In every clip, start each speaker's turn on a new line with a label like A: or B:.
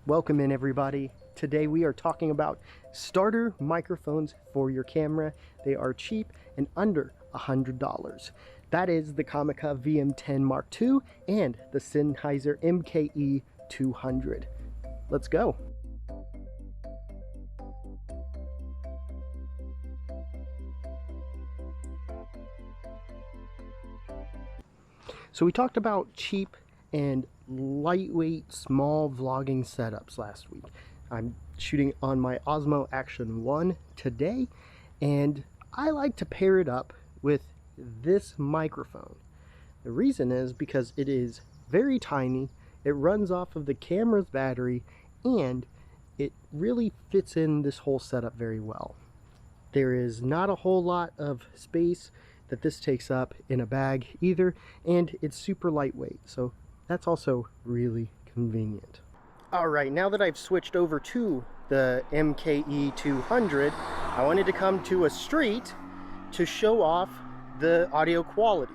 A: Welcome in, everybody. Today we are talking about starter microphones for your camera. They are cheap and under $100. That is the Comica VM10 Mark II and the Sennheiser MKE 200. Let's go. So we talked about cheap and lightweight small vlogging setups last week. I'm shooting on my Osmo Action 1 today, and I like to pair it up with this microphone. The reason is because it is very tiny, it runs off of the camera's battery, and it really fits in this whole setup very well. There is not a whole lot of space that this takes up in a bag either, and it's super lightweight, so that's also really convenient. Alright, now that I've switched over to the MKE 200, I wanted to come to a street to show off the audio quality.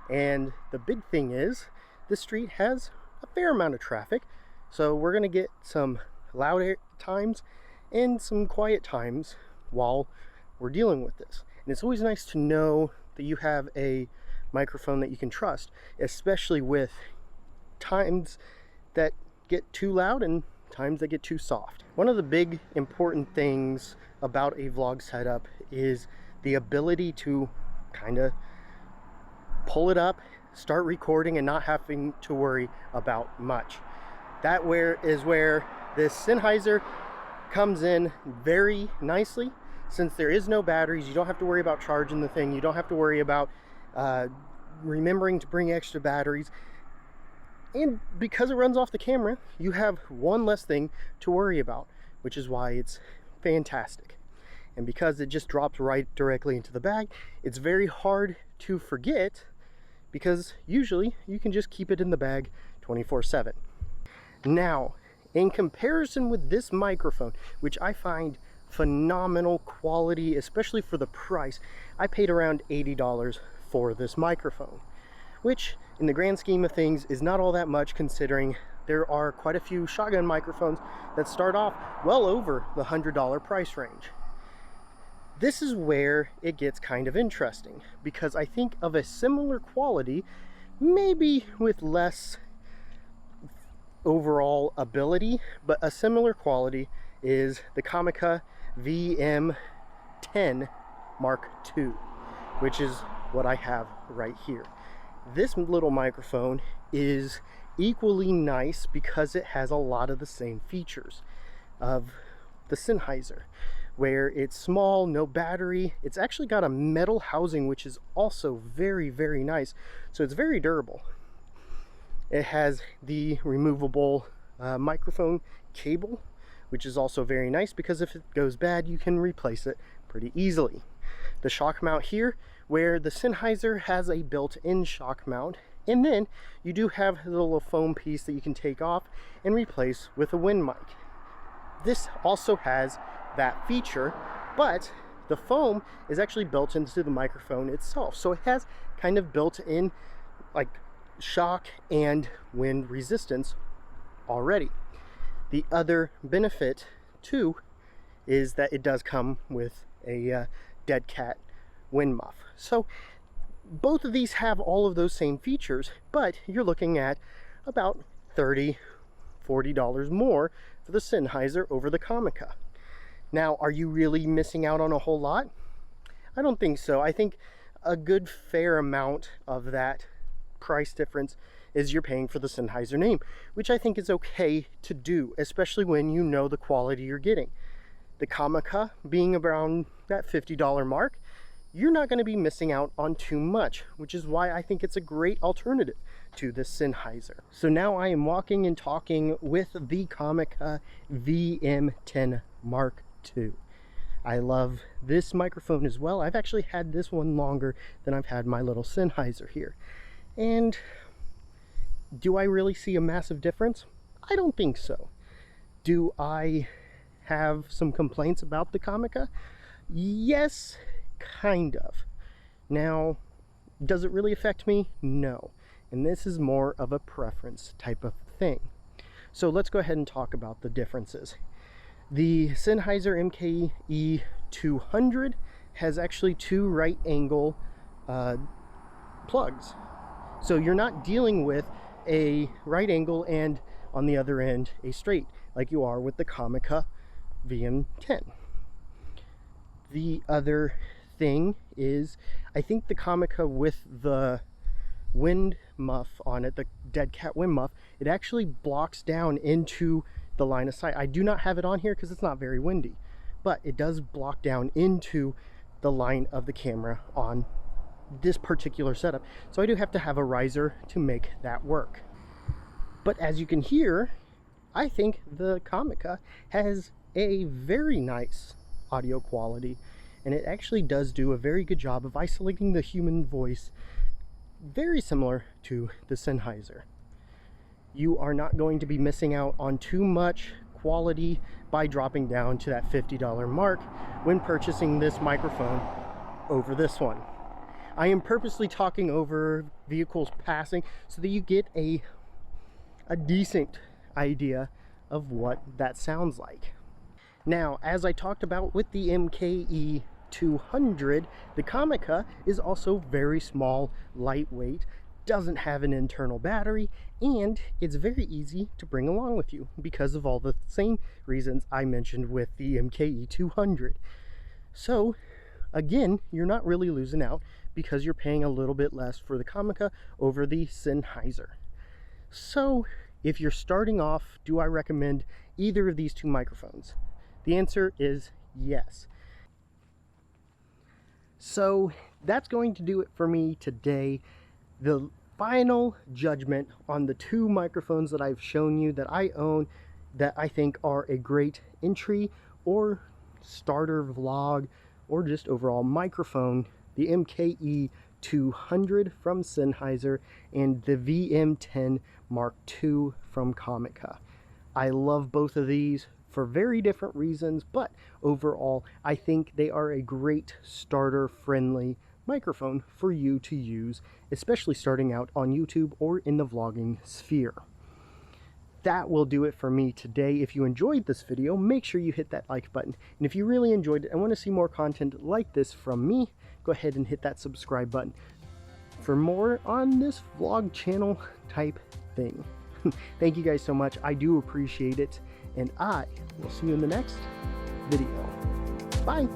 A: And the big thing is, this street has a fair amount of traffic, so we're going to get some loud times and some quiet times while we're dealing with this. And it's always nice to know that you have a microphone that you can trust, especially with times that get too loud and times that get too soft. One of the big important things about a vlog setup is the ability to kind of pull it up, start recording, and not having to worry about much. That is where this Sennheiser comes in very nicely. Since there is no batteries, you don't have to worry about charging the thing. You don't have to worry about remembering to bring extra batteries. And because it runs off the camera, you have one less thing to worry about, which is why it's fantastic. And because it just drops right directly into the bag, it's very hard to forget, because usually you can just keep it in the bag 24/7. Now, in comparison with this microphone, which I find phenomenal quality, especially for the price, I paid around $80 for this microphone, which in the grand scheme of things is not all that much, considering there are quite a few shotgun microphones that start off well over the $100 price range. This is where it gets kind of interesting, because I think of a similar quality, maybe with less overall ability, but a similar quality is the Comica VM10 Mark II, which is what I have right here. This little microphone is equally nice because it has a lot of the same features of the Sennheiser, where it's small, no battery. It's actually got a metal housing, which is also very, very nice. So it's very durable. It has the removable microphone cable, which is also very nice because if it goes bad, you can replace it pretty easily. The shock mount here, where the Sennheiser has a built-in shock mount, and then you do have a little foam piece that you can take off and replace with a wind mic. This also has that feature, but the foam is actually built into the microphone itself, so it has kind of built-in like shock and wind resistance already. The other benefit too is that it does come with a dead cat wind muff. So both of these have all of those same features, but you're looking at about $30, $40 more for the Sennheiser over the Comica. Now, are you really missing out on a whole lot? I don't think so. I think a good fair amount of that price difference is you're paying for the Sennheiser name, which I think is okay to do, especially when you know the quality you're getting. The Comica being around that $50 mark, you're not going to be missing out on too much, which is why I think it's a great alternative to the Sennheiser. So now I am walking and talking with the Comica VM10 Mark II. I love this microphone as well. I've actually had this one longer than I've had my little Sennheiser here. And do I really see a massive difference? I don't think so. Do I have some complaints about the Comica? Yes, kind of. Now, does it really affect me? No. And this is more of a preference type of thing. So let's go ahead and talk about the differences. The Sennheiser MKE 200 has actually two right angle plugs. So you're not dealing with a right angle and on the other end a straight like you are with the Comica VM10. The other thing is, I think the Comica with the wind muff on it, the dead cat wind muff, it actually blocks down into the line of sight. I do not have it on here because it's not very windy, but it does block down into the line of the camera on this particular setup. So I do have to have a riser to make that work. But as you can hear, I think the Comica has a very nice audio quality, and it actually does do a very good job of isolating the human voice, very similar to the Sennheiser. You are not going to be missing out on too much quality by dropping down to that $50 mark when purchasing this microphone over this one. I am purposely talking over vehicles passing so that you get a decent idea of what that sounds like. Now, as I talked about with the MKE 200, the Comica is also very small, lightweight, doesn't have an internal battery, and it's very easy to bring along with you because of all the same reasons I mentioned with the MKE 200. So again, you're not really losing out because you're paying a little bit less for the Comica over the Sennheiser. So if you're starting off, do I recommend either of these two microphones? The answer is yes. So that's going to do it for me today. The final judgment on the two microphones that I've shown you that I own, that I think are a great entry or starter vlog or just overall microphone, the MKE 200 from Sennheiser and the VM10 Mark II from Comica. I love both of these for very different reasons, but overall I think they are a great starter friendly microphone for you to use, especially starting out on YouTube or in the vlogging sphere. That will do it for me today. If you enjoyed this video, make sure you hit that like button. And if you really enjoyed it and want to see more content like this from me, go ahead and hit that subscribe button for more on this vlog channel type thing. Thank you guys so much. I do appreciate it. And I will see you in the next video. Bye.